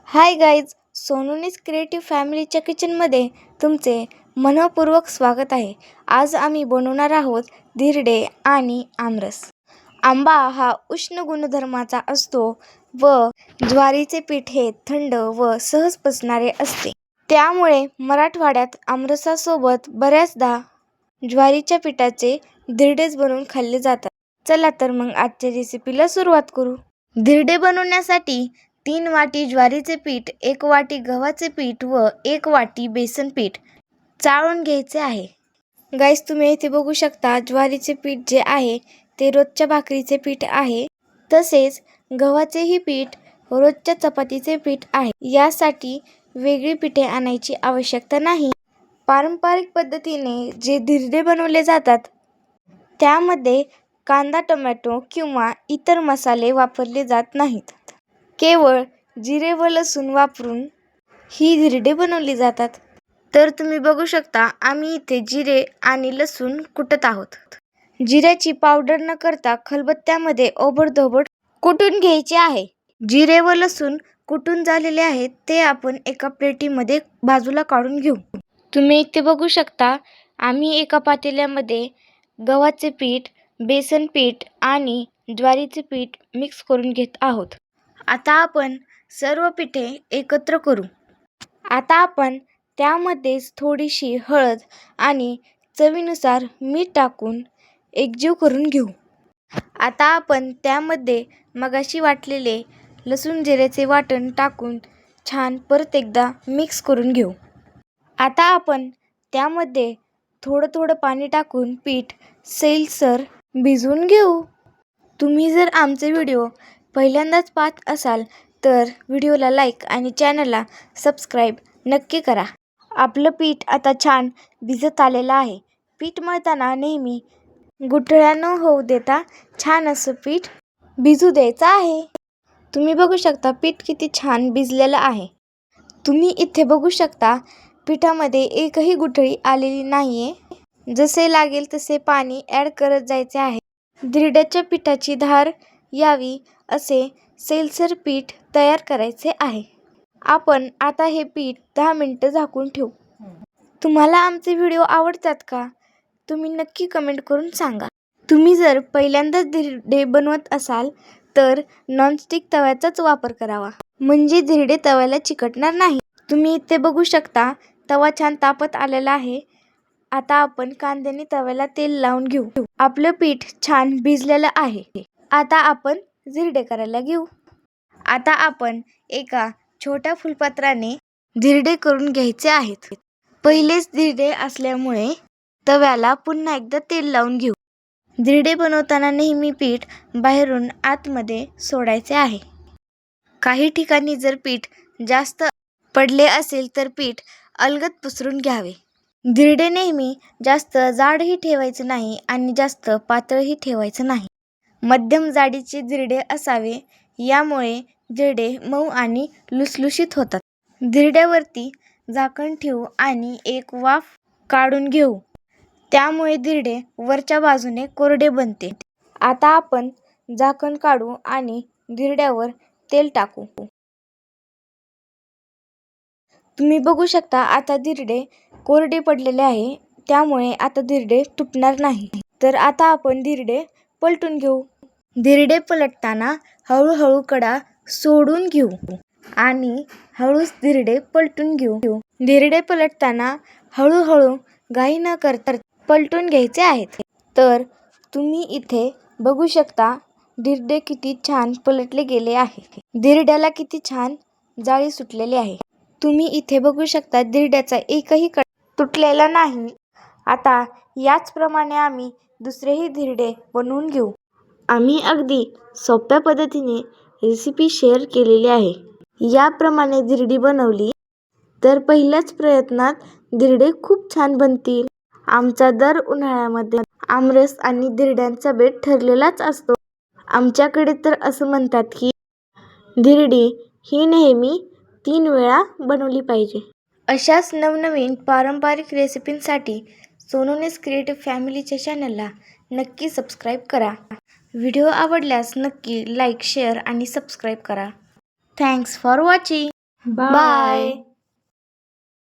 Hi guys, सोनूनीज creative फॅमिलीच्या किचनमध्ये तुमचे मनःपूर्वक स्वागत आहे. आज आम्ही बनवणार आहोत धिरडे आणि आमरस. आंबा हा उष्ण गुणधर्माचा असतो व ज्वारीचे पीठ हे थंड व सहज पचणारे असते. त्यामुळे मराठवाड्यात आमरसासोबत बऱ्याचदा ज्वारीच्या पिठाचे धिरडेच बनवून खाल्ले जातात. चला तर मग आजच्या रेसिपीला सुरुवात करू. धिरडे बनवण्यासाठी 3 वाटी ज्वारीचे पीठ, 1 वाटी गव्हाचे पीठ व 1 वाटी बेसन पीठ चाळून घ्यायचे आहे. गाईस, तुम्ही इथे बघू शकता ज्वारीचे पीठ जे आहे ते रोजच्या भाकरीचे पीठ आहे. तसेच गव्हाचेही पीठ रोजच्या चपातीचे पीठ आहे. यासाठी वेगळी पिठे आणायची आवश्यकता नाही. पारंपरिक पद्धतीने जे धिरडे बनवले जातात त्यामध्ये कांदा, टोमॅटो किंवा इतर मसाले वापरले जात नाहीत. केवळ जिरे व लसूण वापरून ही धिरडे बनवली जातात. तर तुम्ही बघू शकता आम्ही इथे जिरे आणि लसूण कुटत आहोत. जिऱ्याची पावडर न करता खलबत्त्यामध्ये ओबडधोबड कुटून घ्यायचे आहे. जिरे व लसूण कुटून झालेले आहेत ते आपण एका प्लेटीमध्ये बाजूला काढून घेऊ. तुम्ही इथे बघू शकता आम्ही एका पातेल्यामध्ये गव्हाचे पीठ, बेसन पीठ आणि ज्वारीचे पीठ मिक्स करून घेत आहोत. आता आपण सर्व पिठे एकत्र करू. आता आपण त्यामध्येच थोडीशी हळद आणि चवीनुसार मीठ टाकून एकजीव करून घेऊ. आता आपण त्यामध्ये मगाशी वाटलेले लसूण जिऱ्याचे वाटण टाकून छान परत एकदा मिक्स करून घेऊ. आता आपण त्यामध्ये थोडं पाणी टाकून पीठ सैलसर भिजवून घेऊ. तुम्ही जर आमचे व्हिडिओ पहिल्यांदाच पाहत असाल तर व्हिडिओला लाईक आणि चॅनलला सबस्क्राईब नक्की करा. आपलं पीठ आता छान भिजत आलेलं आहे. पीठ मळताना नेहमी गुठळ्या न होऊ देता छान असं पीठ भिजू द्यायचं आहे. तुम्ही बघू शकता पीठ किती छान भिजलेलं आहे. तुम्ही इथे बघू शकता पिठामध्ये एकही गुठळी आलेली नाहीये. जसे लागेल तसे पाणी ॲड करत जायचे आहे. धिरड्याच्या पिठाची धार यावी असे सैलसर पीठ तयार करायचे आहे. आपण आता हे पीठ 10 मिनिटं झाकून ठेवू. तुम्हाला आमचे व्हिडिओ आवडतात का? तुम्ही नक्की कमेंट करून सांगा. तुम्ही जर पहिल्यांदाच धिरडे बनवत असाल तर नॉनस्टिक तव्याचाच वापर करावा, म्हणजे धिरडे तव्याला चिकटणार नाही. तुम्ही इथे बघू शकता तवा छान तापत आलेला आहे. आता आपण कांद्याने तव्याला तेल लावून घेऊ. आपलं पीठ छान भिजलेलं आहे. आता आपण धिरडे करायला घेऊ. आता आपण एका छोट्या फुलपात्राने धिरडे करून घ्यायचे आहेत. पहिलेच धिरडे असल्यामुळे तव्याला पुन्हा एकदा तेल लावून घेऊ. धिरडे बनवताना नेहमी पीठ बाहेरून आतमध्ये सोडायचे आहे. काही ठिकाणी जर पीठ जास्त पडले असेल तर पीठ अलगद पसरून घ्यावे. धिरडे नेहमी जास्त जाडही ठेवायचे नाही आणि जास्त पातळही ठेवायचं नाही. मध्यम जाडीचे धिरडे असावे, यामुळे धिरडे मऊ आणि लुसलुशीत होतात. धिरड्यावरती झाकण ठेवू आणि एक वाफ काढून घेऊ. त्यामुळे धिरडे वरच्या बाजूने कोरडे बनते. आता आपण झाकण काढू आणि धिरड्यावर तेल टाकू. तुम्ही बघू शकता आता धिरडे कोरडे पडलेले आहे. त्यामुळे आता धिरडे तुटणार नाही. तर आता आपण धिरडे पलटून घेऊ. धिरडे पलटताना हळूहळू कडा सोडून घेऊ आणि हळूच धिरडे पलटून घेऊ. धिरडे पलटताना हळूहळू घाई न करता पलटून घ्यायचे आहेत. तर तुम्ही इथे बघू शकता धिरडे किती छान पलटले गेले आहे. धिरड्याला किती छान जाळी सुटलेली आहे. तुम्ही इथे बघू शकता धिरड्याचा एकही कडा तुटलेला नाही. आता याचप्रमाणे आम्ही दुसरेही धिरडे बनवून घेऊ. आम्ही अगदी सोप्या पद्धतीने रेसिपी शेअर केलेली आहे. याप्रमाणे धिरडी बनवली तर पहिल्याच प्रयत्नात धिरडे खूप छान बनतील. आमचा दर उन्हाळ्यामध्ये आमरस आणि धिरड्यांचा बेत ठरलेलाच असतो. आमच्याकडे तर असं म्हणतात की धिरडी ही नेहमी 3 वेळा बनवली पाहिजे. अशाच नवनवीन पारंपरिक रेसिपींसाठी सोनूनीज क्रिएटिव्ह फॅमिलीच्या चॅनलला नक्की सबस्क्राईब करा. व्हिडिओ आवडल्यास नक्की लाईक, शेअर आणि सबस्क्राईब करा. Thanks for watching. बाय.